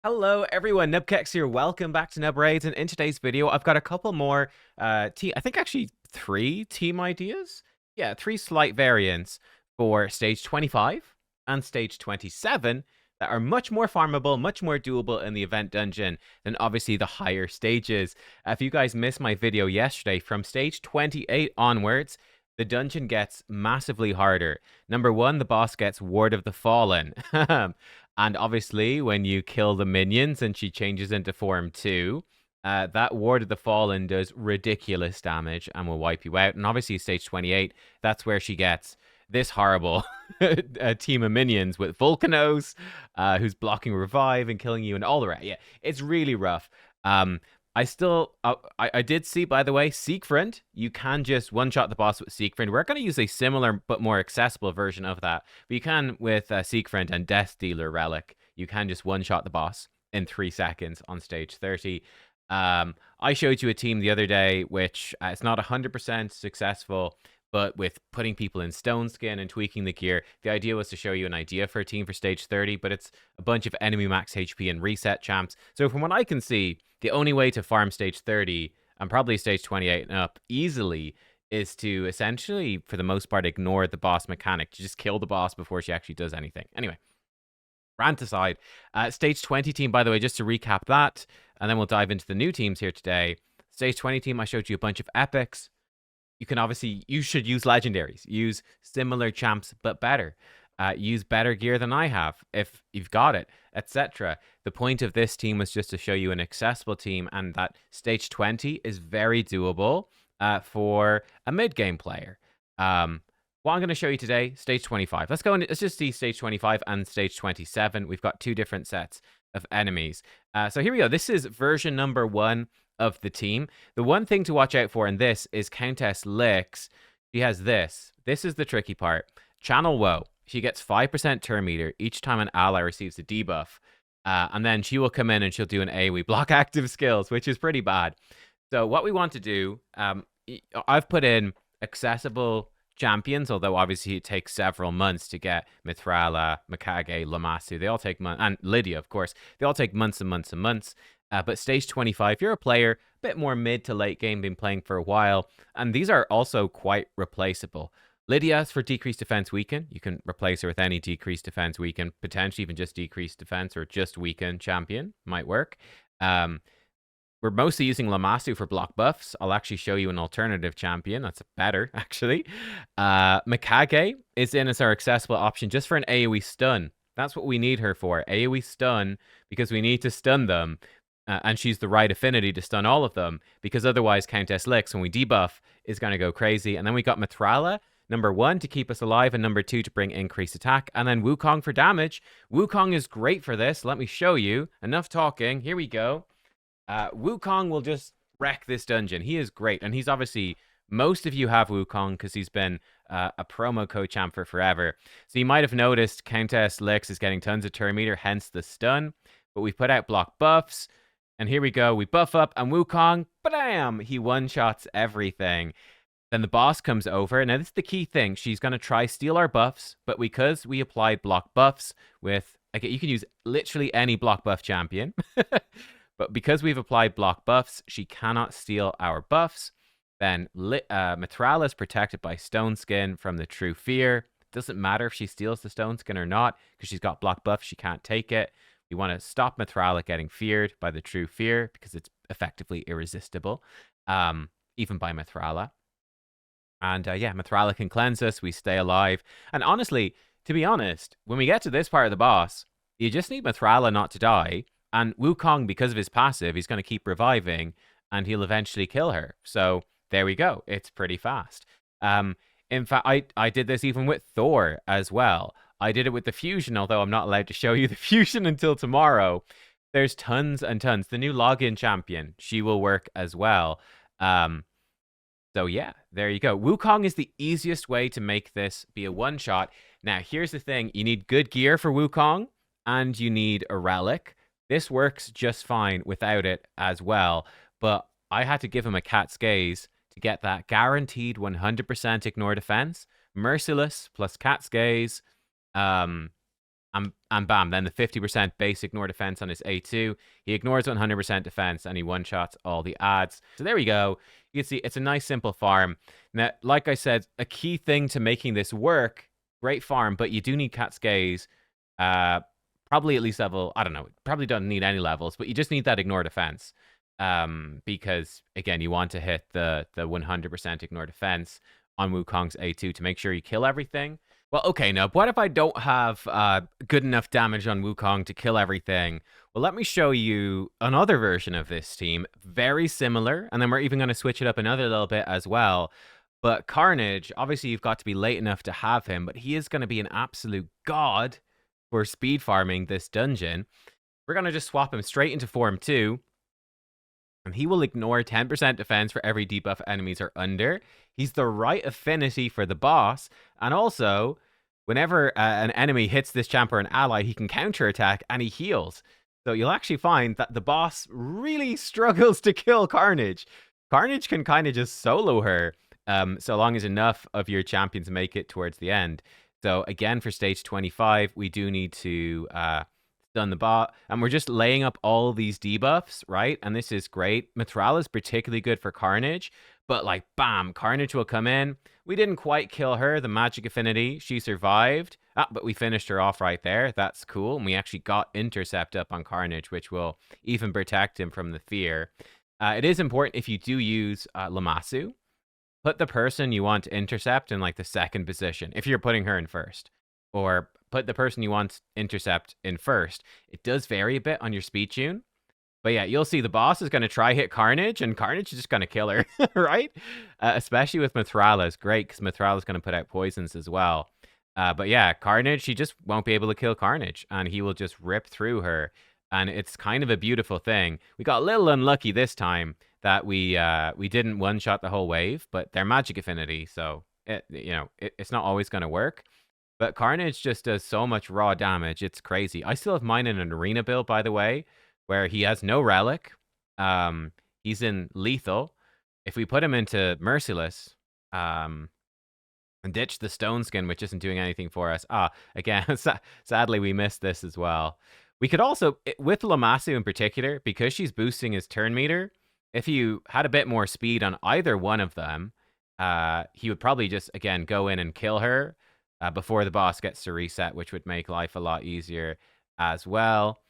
Hello everyone, nubkeks here. Welcome back to Nub Raids, and in today's video, I've got a couple more team. I think actually three team ideas. Yeah, three slight variants for stage 25 and stage 27 that are much more farmable, much more doable in the event dungeon than obviously the higher stages. If you guys missed my video yesterday, from stage 28 onwards, the dungeon gets massively harder. Number one, the boss gets Ward of the Fallen. And obviously, when you kill the minions and she changes into form 2, that Ward of the Fallen does ridiculous damage and will wipe you out. And obviously, stage 28, that's where she gets this horrible team of minions with Volcanos, who's blocking revive and killing you and all the rest. Yeah, it's really rough. I did see, by the way, Siegfried. You can just one-shot the boss with Siegfried. We're going to use a similar but more accessible version of that. But you can with Siegfried and Death Dealer Relic. You can just one-shot the boss in 3 seconds on stage 30. I showed you a team the other day, which it's not 100% successful, but with putting people in stone skin and tweaking the gear, the idea was to show you an idea for a team for stage 30, but it's a bunch of enemy max HP and reset champs. So from what I can see, the only way to farm stage 30 and probably stage 28 and up easily is to essentially, for the most part, ignore the boss mechanic. To just kill the boss before she actually does anything. Anyway, rant aside, stage 20 team, by the way, just to recap that, and then we'll dive into the new teams here today. Stage 20 team, I showed you a bunch of epics. You should use legendaries. Use similar champs, but better. Use better gear than I have, if you've got it, etc. The point of this team was just to show you an accessible team, and that stage 20 is very doable for a mid-game player. What I'm going to show you today, stage 25. Let's just see stage 25 and stage 27. We've got two different sets of enemies. So here we go. This is version number 1 of the team. The one thing to watch out for in this is Countess Lix. She has this. This is the tricky part. Channel Woe. She gets 5% turn meter each time an ally receives a debuff. And then she will come in and she'll do an AoE block active skills, which is pretty bad. So what we want to do, I've put in accessible champions, although obviously it takes several months to get Mithrala, Mikage, Lammasu. They all take months, and Lydia, of course. They all take months and months and months. But stage 25, you're a player, a bit more mid to late game, been playing for a while, and these are also quite replaceable. Lydia's for decreased defense weaken. You can replace her with any decreased defense weaken, potentially even just decreased defense or just weaken champion. Might work. We're mostly using Lammasu for block buffs. I'll actually show you an alternative champion. That's better, actually. Mikage is in as our accessible option just for an AoE stun. That's what we need her for. AoE stun, because we need to stun them. And she's the right affinity to stun all of them, because otherwise Countess Lix, when we debuff, is going to go crazy. And then we got Mithrala, number 1 to keep us alive, and number 2 to bring increased attack. And then Wukong for damage. Wukong is great for this. Let me show you. Enough talking. Here we go. Wukong will just wreck this dungeon. He is great. And he's obviously, most of you have Wukong because he's been a promo code champ for forever. So you might have noticed Countess Lix is getting tons of turn meter, hence the stun. But we put out block buffs. And here we go. We buff up, and Wukong, bam! He one-shots everything. Then the boss comes over. Now, this is the key thing. She's going to try steal our buffs, but because we applied block buffs with... Okay, you can use literally any block buff champion. But because we've applied block buffs, she cannot steal our buffs. Then Mithrala is protected by Stone Skin from the True Fear. It doesn't matter if she steals the Stone Skin or not, because she's got block buffs. She can't take it. We want to stop Mithrala getting feared by the True Fear, because it's effectively irresistible, even by Mithrala. And yeah, Mithrala can cleanse us. We stay alive. And honestly, to be honest, when we get to this part of the boss, you just need Mithrala not to die. And Wukong, because of his passive, he's going to keep reviving, and he'll eventually kill her. So there we go. It's pretty fast. In fact, I did this even with Thor as well. I did it with the fusion, although I'm not allowed to show you the fusion until tomorrow. There's tons and tons. The new login champion, she will work as well. So yeah, there you go. Wukong is the easiest way to make this be a one-shot. Now, here's the thing. You need good gear for Wukong, and you need a relic. This works just fine without it as well, but I had to give him a cat's gaze to get that guaranteed 100% ignore defense. Merciless plus cat's gaze. And bam, then the 50% base ignore defense on his A2. He ignores 100% defense and he one-shots all the adds. So there we go. You can see it's a nice simple farm. Now, like I said, a key thing to making this work, great farm, but you do need Cat's Gaze. Probably at least level, I don't know, probably don't need any levels, but you just need that ignore defense. Because again, you want to hit the 100% ignore defense on Wukong's A2 to make sure you kill everything. Well, okay, now, what if I don't have good enough damage on Wukong to kill everything? Well, let me show you another version of this team, very similar, and then we're even going to switch it up another little bit as well. But Carnage, obviously you've got to be late enough to have him, but he is going to be an absolute god for speed farming this dungeon. We're going to just swap him straight into Form 2. And he will ignore 10% defense for every debuff enemies are under. He's the right affinity for the boss. And also, whenever an enemy hits this champ or an ally, he can counterattack and he heals. So you'll actually find that the boss really struggles to kill Carnage. Carnage can kind of just solo her, so long as enough of your champions make it towards the end. So again, for stage 25, we do need to stun the bot, and we're just laying up all these debuffs, right? And this is great. Mithrala is particularly good for Carnage, but like, bam, Carnage will come in. We didn't quite kill her, the magic affinity. She survived, but we finished her off right there. That's cool, and we actually got intercept up on Carnage, which will even protect him from the fear. It is important if you do use Lamassu, put the person you want to intercept in like the second position, if you're putting her in first. Or put the person you want intercept in first. It does vary a bit on your speed tune. But yeah, you'll see the boss is going to try hit Carnage, and Carnage is just going to kill her, right? Especially with Mithrala. It's great because Mithrala is going to put out poisons as well. But yeah, Carnage, she just won't be able to kill Carnage, and he will just rip through her. And it's kind of a beautiful thing. We got a little unlucky this time that we didn't one-shot the whole wave, but they're magic affinity, so it's not always going to work. But Carnage just does so much raw damage. It's crazy. I still have mine in an arena build, by the way, where he has no relic. He's in lethal. If we put him into merciless, and ditch the stone skin, which isn't doing anything for us. Again, sadly, we missed this as well. We could also, with Lamassu in particular, because she's boosting his turn meter, if you had a bit more speed on either one of them, he would probably just, again, go in and kill her before the boss gets to reset, which would make life a lot easier as well.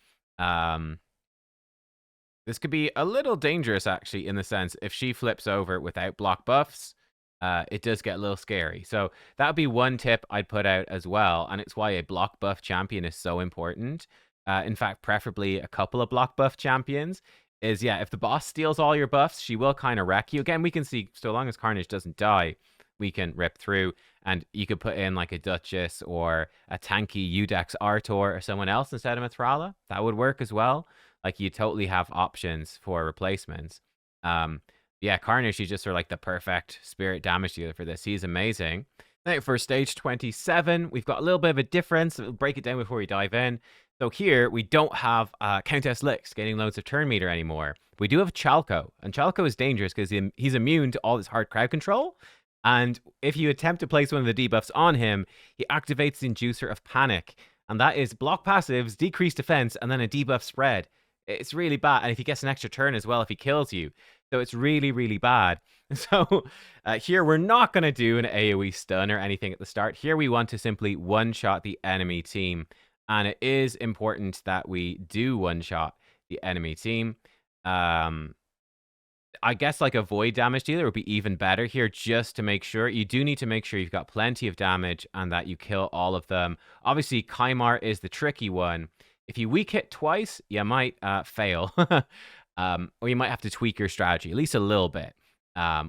This could be a little dangerous, actually, in the sense, if she flips over without block buffs, it does get a little scary. So that would be one tip I'd put out as well, and it's why a block buff champion is so important. In fact, preferably a couple of block buff champions. Is, yeah, if the boss steals all your buffs, she will kind of wreck you. Again, we can see, so long as Carnage doesn't die, we can rip through, and you could put in like a Duchess or a tanky Udex Artor or someone else instead of Mithrala. That would work as well. Like, you totally have options for replacements. Yeah, Carnage, he's just sort of like the perfect spirit damage dealer for this. He's amazing. Now, for stage 27, we've got a little bit of a difference. We'll break it down before we dive in. So here, we don't have Countess Lix gaining loads of turn meter anymore. We do have Chalco, and Chalco is dangerous because he's immune to all this hard crowd control. And if you attempt to place one of the debuffs on him, he activates the Inducer of Panic. And that is block passives, decreased defense, and then a debuff spread. It's really bad. And if he gets an extra turn as well, if he kills you. So it's really, really bad. So here, we're not going to do an AoE stun or anything at the start. Here, we want to simply one-shot the enemy team. And it is important that we do one-shot the enemy team. I guess like a void damage dealer would be even better here, just to make sure. You do need to make sure you've got plenty of damage and that you kill all of them. Obviously, Kymar is the tricky one. If you weak hit twice, you might fail. Or you might have to tweak your strategy, at least a little bit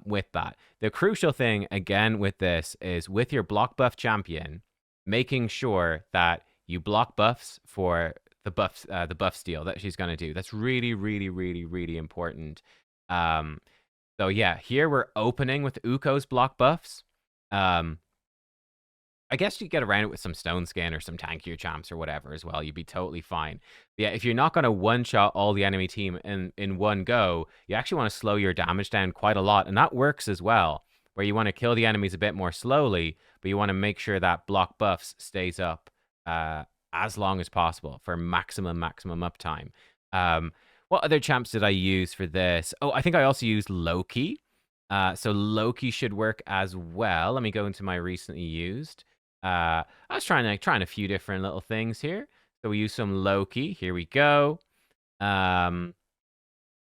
with that. The crucial thing, again, with this is with your block buff champion, making sure that you block buffs for the buff steal that she's going to do. That's really, really, really, really important. So yeah, here we're opening with Uko's block buffs. I guess you get around it with some Stone Skin or some tankier champs or whatever as well. You'd be totally fine. But yeah, if you're not going to one-shot all the enemy team in one go, you actually want to slow your damage down quite a lot. And that works as well, where you want to kill the enemies a bit more slowly, but you want to make sure that block buffs stays up as long as possible for maximum uptime. What other champs did I use for this? Oh, I think I also used Loki. So Loki should work as well. Let me go into my recently used. I was trying a few different little things here. So we use some Loki. Here we go. And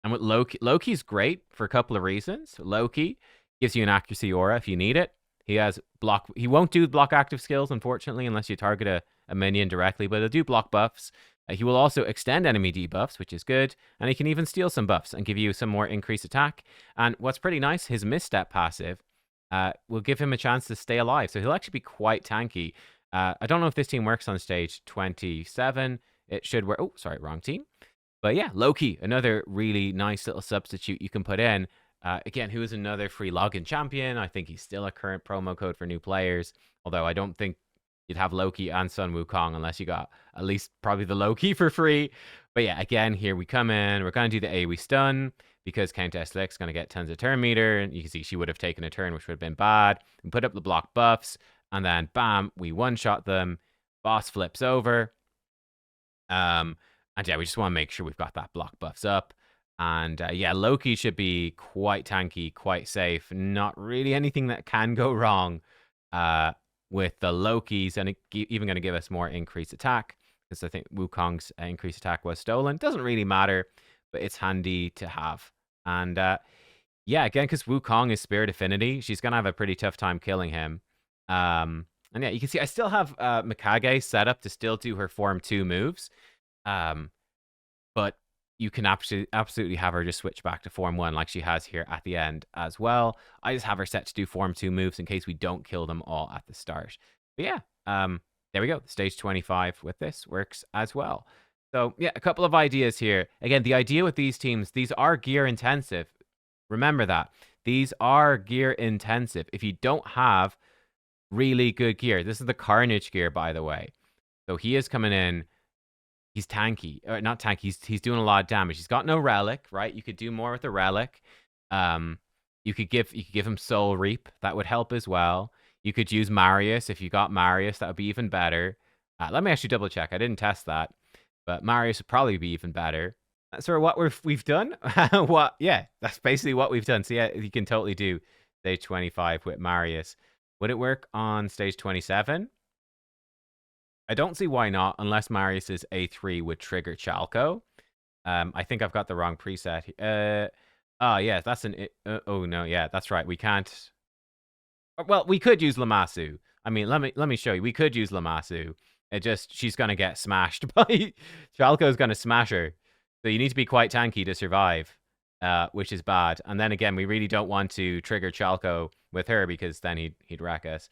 with Loki's great for a couple of reasons. Loki gives you an accuracy aura if you need it. He has block. He won't do block active skills, unfortunately, unless you target a minion directly, but he'll do block buffs. He will also extend enemy debuffs, which is good, and he can even steal some buffs and give you some more increased attack. And what's pretty nice, his misstep passive will give him a chance to stay alive, so he'll actually be quite tanky. I don't know if this team works on stage 27. It should work. Oh, sorry, wrong team. But yeah, Loki, another really nice little substitute you can put in. Again, who is another free login champion? I think he's still a current promo code for new players, although I don't think you'd have Loki and Sun Wukong unless you got at least probably the Loki for free. But yeah, again, here we come in. We're going to do the AoE stun because Countess Lick's going to get tons of turn meter. And you can see she would have taken a turn, which would have been bad. We put up the block buffs, and then bam, we one-shot them. Boss flips over. And yeah, we just want to make sure we've got that block buffs up. And yeah, Loki should be quite tanky, quite safe. Not really anything that can go wrong with the Lokis, and even going to give us more increased attack, because I think Wukong's increased attack was stolen. Doesn't really matter, but it's handy to have. And yeah, again, because Wukong is Spirit Affinity, she's going to have a pretty tough time killing him. And yeah, you can see I still have Mikage set up to still do her Form 2 moves. But you can absolutely have her just switch back to Form 1 like she has here at the end as well. I just have her set to do Form 2 moves in case we don't kill them all at the start. But yeah, there we go. Stage 25 with this works as well. So yeah, a couple of ideas here. Again, the idea with these teams, these are gear intensive. Remember that. These are gear intensive. If you don't have really good gear, this is the Carnage gear, by the way. So he is coming in. He's tanky, or not tanky. He's doing a lot of damage. He's got no relic, right? You could do more with the relic. You could give him Soul Reap. That would help as well. You could use Marius. If you got Marius, that would be even better. Let me actually double check. I didn't test that, but Marius would probably be even better. That's sort of what we've done. Yeah, that's basically what we've done. So yeah, you can totally do stage 25 with Marius. Would it work on stage 27? I don't see why not, unless Marius's A3 would trigger Chalco. I think I've got the wrong preset. Yeah, that's an... oh, no, yeah, that's right. We can't... Well, we could use Lammasu. I mean, let me show you. We could use Lammasu. She's going to get smashed by... Chalco's going to smash her. So you need to be quite tanky to survive, which is bad. And then again, we really don't want to trigger Chalco with her because then he'd wreck us.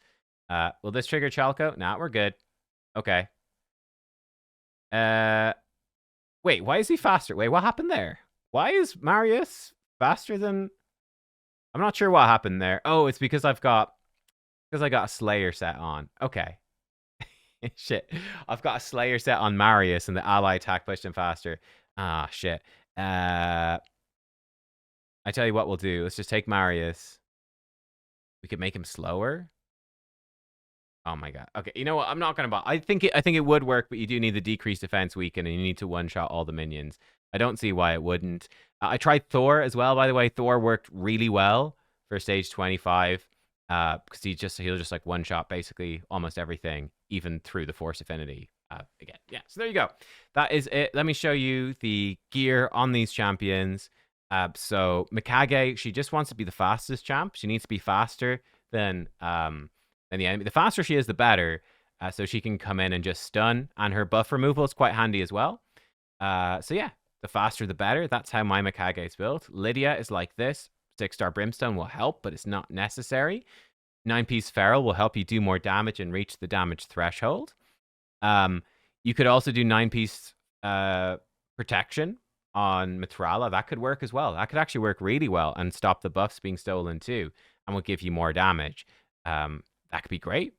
Will this trigger Chalco? Nah, we're good. Okay. Wait, why is he faster? Wait, what happened there? Why is Marius faster than... I'm not sure what happened there. Oh, it's because I got a Slayer set on. Okay. Shit. I've got a Slayer set on Marius and the ally attack pushed him faster. Ah, shit. I tell you what we'll do. Let's just take Marius. We could make him slower. Oh my god. Okay, you know what? I'm not gonna bother. I think it would work, but you do need the decreased defense weaken, and you need to one-shot all the minions. I don't see why it wouldn't. I tried Thor as well, by the way. Thor worked really well for stage 25, because he'll just like one-shot basically almost everything, even through the Force Affinity. Again, yeah. So there you go. That is it. Let me show you the gear on these champions. So Mikage, she just wants to be the fastest champ. She needs to be faster than the enemy. The faster she is, the better. So she can come in and just stun, and her buff removal is quite handy as well. So yeah, the faster the better. That's how my Mikage is built. Lydia is like this. 6-star Brimstone will help, but it's not necessary. 9-piece Feral will help you do more damage and reach the damage threshold. You could also do 9-piece Protection on Matrala. That could work as well. That could actually work really well and stop the buffs being stolen too, and will give you more damage. That could be great.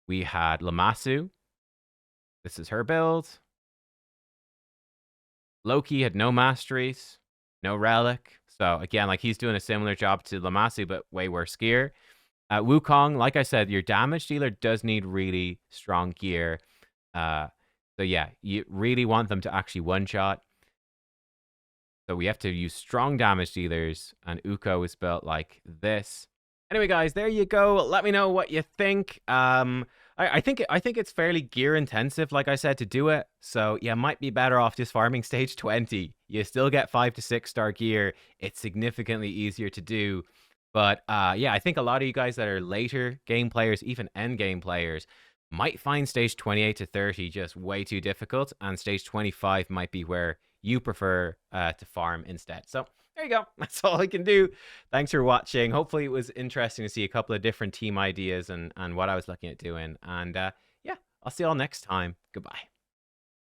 We had Lammasu. This is her build. Loki had no masteries, no relic. So again, like he's doing a similar job to Lammasu, but way worse gear. Wukong, like I said, your damage dealer does need really strong gear. So yeah, you really want them to actually one-shot. So we have to use strong damage dealers, and Uko is built like this. Anyway, guys, there you go. Let me know what you think. I think it's fairly gear intensive, like I said, to do it. So yeah, might be better off just farming stage 20. You still get 5 to 6 star gear. It's significantly easier to do. But yeah, I think a lot of you guys that are later game players, even end game players, might find stage 28 to 30 just way too difficult, and stage 25 might be where you prefer to farm instead. So there you go. That's all I can do. Thanks for watching. Hopefully it was interesting to see a couple of different team ideas and what I was looking at doing. And yeah, I'll see you all next time. Goodbye.